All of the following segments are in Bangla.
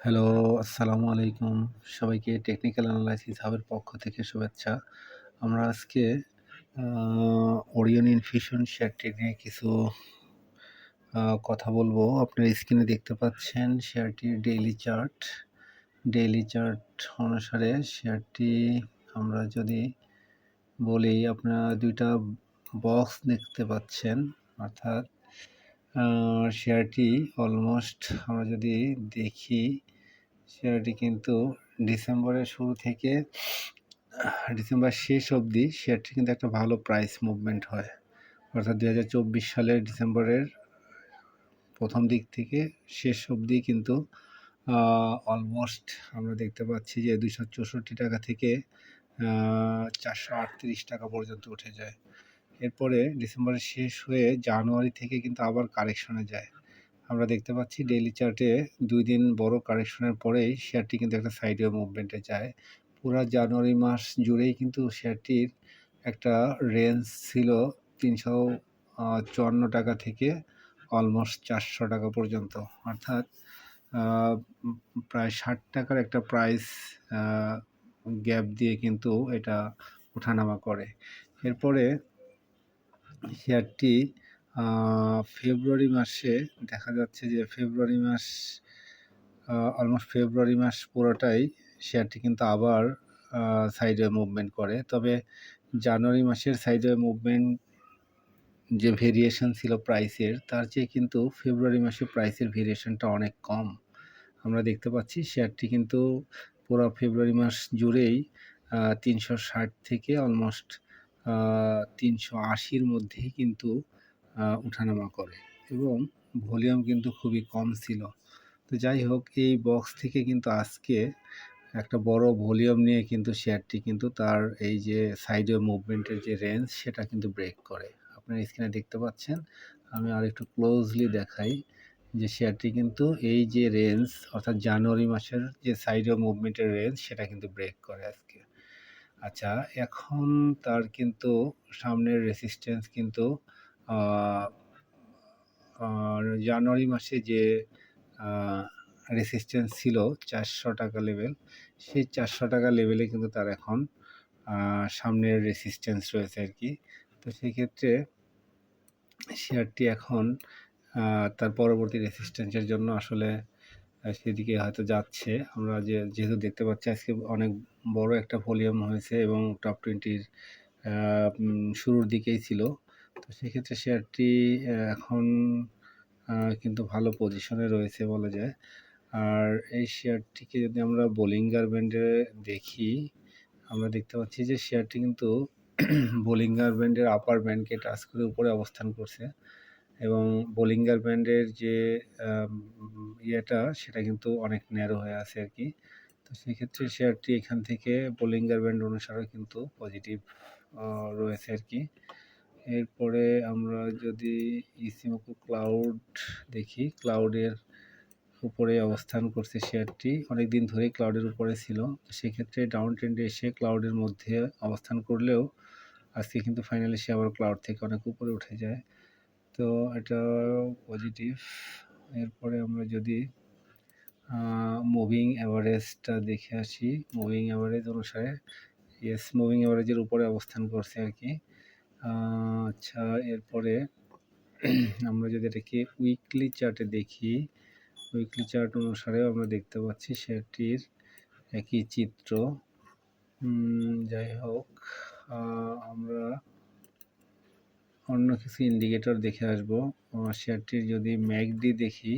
হ্যালো, আসসালামু আলাইকুম। সবাইকে টেকনিক্যাল অ্যানালাইসিস হাবের পক্ষ থেকে শুভেচ্ছা। আমরা আজকে আ ওরিয়ন ইনফিউশন শেয়ারটি নিয়ে কিছু কথা বলবো। আপনার স্ক্রিনে দেখতে পাচ্ছেন শেয়ারটির ডেইলি চার্ট অনুসারে শেয়ারটি আমরা যদি বলি, আপনারা ২ টা বক্স দেখতে পাচ্ছেন। অর্থাৎ শেয়ারটি অলমোস্ট আমরা যদি দেখি, শেয়ারটি কিন্তু ডিসেম্বরের শুরু থেকে ডিসেম্বর শেষ অবধি শেয়ারটি কিন্তু একটা ভালো প্রাইস মুভমেন্ট হয়। অর্থাৎ ২০২৪ সালের ডিসেম্বরের প্রথম দিক থেকে শেষ অবধি কিন্তু অলমোস্ট আমরা দেখতে পাচ্ছি যে ২৬৪ টাকা থেকে ৪৩৮ টাকা পর্যন্ত উঠে যায়। এরপরে ডিসেম্বরের শেষ হয়ে জানুয়ারি থেকে কিন্তু আবার কারেকশনে যায়। আমরা দেখতে পাচ্ছি ডেইলি চার্টে ২ দিন বড় কারেকশনের পরেই শেয়ারটি কিন্তু একটা সাইডওয়ে মুভমেন্টে যায়। পুরা জানুয়ারি মাস জুড়েই কিন্তু শেয়ারটির একটা রেঞ্জ ছিল ৩৫৪ টাকা থেকে অলমোস্ট ৪০০ টাকা পর্যন্ত। অর্থাৎ প্রায় ৬০ টাকার একটা প্রাইস গ্যাপ দিয়ে কিন্তু এটা ওঠানামা করে। এরপরে শেয়ারটি ফেব্রুয়ারি মাসে দেখা যাচ্ছে যে অলমোস্ট ফেব্রুয়ারি মাস পুরোটাই শেয়ারটি কিন্তু আবার সাইডওয়ে মুভমেন্ট করে। তবে জানুয়ারি মাসের সাইডওয়ে মুভমেন্ট যে ভেরিয়েশন ছিল প্রাইসের, তার চেয়ে কিন্তু ফেব্রুয়ারি মাসে প্রাইসের ভেরিয়েশনটা অনেক কম। আমরা দেখতে পাচ্ছি শেয়ারটি কিন্তু পুরো ফেব্রুয়ারি মাস জুড়েই ৩৬০ থেকে অলমোস্ট ৩৮০-র মধ্যেই কিন্তু উঠানামা করে এবং ভলিউম কিন্তু খুবই কম ছিল। তো যাই হোক, এই বক্স থেকে কিন্তু আজকে একটা বড় ভলিউম নিয়ে কিন্তু শেয়ারটি কিন্তু তার এই যে সাইডওয়ে মুভমেন্টের যে রেঞ্জ, সেটা কিন্তু ব্রেক করে। আপনার স্ক্রিনে দেখতে পাচ্ছেন। আমি আরেকটু ক্লোজলি দেখাই যে শেয়ারটি কিন্তু এই যে রেঞ্জ, অর্থাৎ জানুয়ারি মাসের যে সাইডওয়ে মুভমেন্টের রেঞ্জ, সেটা কিন্তু ব্রেক করে আজকে। আচ্ছা, এখন তার কিন্তু সামনের রেসিস্ট্যান্স কিন্তু জানুয়ারি মাসে যে রেসিস্ট্যান্স ছিল ৪০০ টাকা লেভেল, সেই ৪০০ টাকা লেভেলে কিন্তু তার এখন সামনের রেসিস্ট্যান্স রয়েছে আর কি। তো সেক্ষেত্রে শেয়ারটি এখন তার পরবর্তী রেসিস্ট্যান্সের জন্য আসলে সেদিকে হয়তো যাচ্ছে। আমরা যেহেতু দেখতে পাচ্ছি আজকে অনেক বড় একটা ভলিউম হয়েছে এবং টপ 20-র শুরুর দিকেই ছিল। তো সেক্ষেত্রে শেয়ারটি এখন কিন্তু ভালো পজিশনে রয়েছে বলা যায়। আর এই শেয়ারটিকে যদি আমরা বোলিঙ্গার ব্যান্ডে দেখি, আমরা দেখতে পাচ্ছি যে শেয়ারটি কিন্তু বোলিঙ্গার ব্যান্ডের আপার ব্যান্ডকে টাচ করে উপরে অবস্থান করছে এবং বোলিঙ্গার ব্যান্ডের যে সেটা কিন্তু অনেক ন্যারো হয়ে আছে আর কি। তো সেক্ষেত্রে শেয়ারটি এখান থেকে বোলিঙ্গার ব্যান্ড অনুসারে কিন্তু পজিটিভ রয়েছে আর কি। এরপরে আমরা যদি ইসিমোকো ক্লাউড দেখি, ক্লাউডের উপরে অবস্থান করছে শেয়ারটি, অনেকদিন ধরেই ক্লাউডের উপরে ছিল। সেক্ষেত্রে ডাউন ট্রেন্ডে এসে ক্লাউডের মধ্যে অবস্থান করলেও আজকে কিন্তু ফাইনালি সে আবার ক্লাউড থেকে অনেক উপরে উঠে যায়। তো এটা পজিটিভ। এরপরে আমরা যদি মুভিং অ্যাভারেজটা দেখে আসি, মুভিং অ্যাভারেজ অনুসারে মুভিং অ্যাভারেজের উপরে অবস্থান করছে আর কি। আচ্ছা, এরপরে আমরা যদি এটাকে উইকলি চার্টে দেখি, উইকলি চার্ট অনুসারেও আমরা দেখতে পাচ্ছি শেয়ারটির একই চিত্র। যাই হোক, আমরা অন্য কিছু ইন্ডিকেটর দেখে আসবো। শেয়ারটির যদি ম্যাকডি দেখি,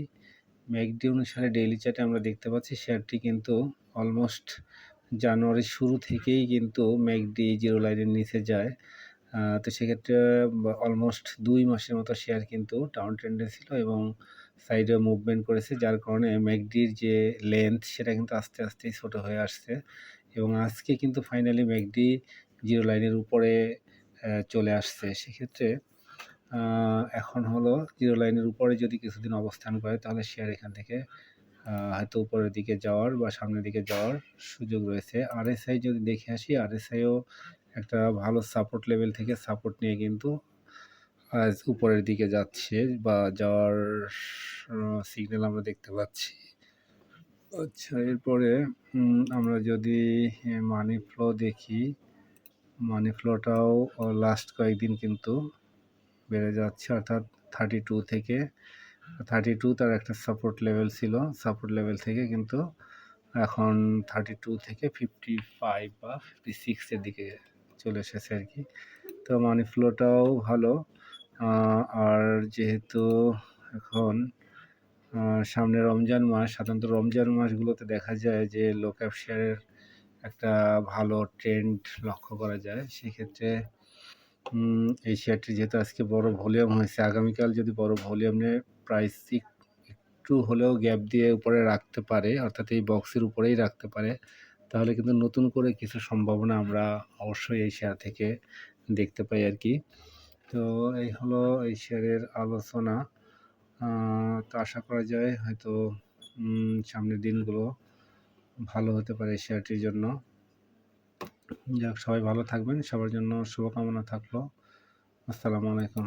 ম্যাকডি অনুসারে ডেইলি চার্টে আমরা দেখতে পাচ্ছি শেয়ারটি কিন্তু অলমোস্ট জানুয়ারির শুরু থেকেই কিন্তু ম্যাকডি জিরো লাইনের নিচে যায়। তো সেক্ষেত্রে অলমোস্ট ২ মাসের মতো শেয়ার কিন্তু ডাউন ট্রেন্ডে ছিল এবং সাইডে মুভমেন্ট করেছে, যার কারণে ম্যাকডির যে লেন্থ সেটা কিন্তু আস্তে আস্তেই ছোটো হয়ে আসছে এবং আজকে কিন্তু ফাইনালি ম্যাকডি জিরো লাইনের উপরে চলে আসছে। সেক্ষেত্রে এখন হলো জিরো লাইনের উপরে যদি কিছুদিন অবস্থান করে, তাহলে শেয়ার এখান থেকে হয়তো উপরের দিকে যাওয়ার বা সামনের দিকে যাওয়ার সুযোগ রয়েছে। আরএসআই যদি দেখে আসি, আরএসআইও একটা ভালো সাপোর্ট লেভেল থেকে সাপোর্ট নিয়ে কিন্তু আজ উপরের দিকে যাচ্ছে বা যাওয়ার সিগন্যাল আমরা দেখতে পাচ্ছি। আচ্ছা, এরপরে আমরা যদি মানি ফ্লো দেখি, মানি ফ্লোটাও লাস্ট কয়েকদিন কিন্তু বেড়ে যাচ্ছে, অর্থাৎ 32 থেকে 32 তার একটা সাপোর্ট লেভেল ছিল, সাপোর্ট লেভেল থেকে কিন্তু এখন 32 থেকে 55 বা 56 এর দিকে চলে এসেছে আর কি। তো মানি ফ্লোটাও ভালো। আর যেহেতু এখন সামনে রমজান মাস, সাধারণত রমজান মাসগুলোতে দেখা যায় যে লো ক্যাপ শেয়ারের একটা ভালো ট্রেন্ড লক্ষ্য করা যায়। সেক্ষেত্রে এই শেয়ারটি যেহেতু আজকে বড় ভলিউম হয়েছে, আগামীকাল যদি বড় ভলিউম নিয়ে প্রাইস একটু হলেও গ্যাপ দিয়ে উপরে রাখতে পারে, অর্থাৎ এই বক্সের উপরেই রাখতে পারে, তাহলে কিন্তু নতুন করে কিছু সম্ভাবনা আমরা অবশ্যই এই শেয়ার থেকে দেখতে পাই আর কি। তো এই হলো এই শেয়ারের আলোচনা। তো আশা করা যায় হয়তো সামনের দিনগুলো ভালো হতে পারে শেয়ারটির জন্য। যাক, সবাই ভালো থাকবেন, সবার জন্য শুভকামনা থাকলো। আসসালামু আলাইকুম।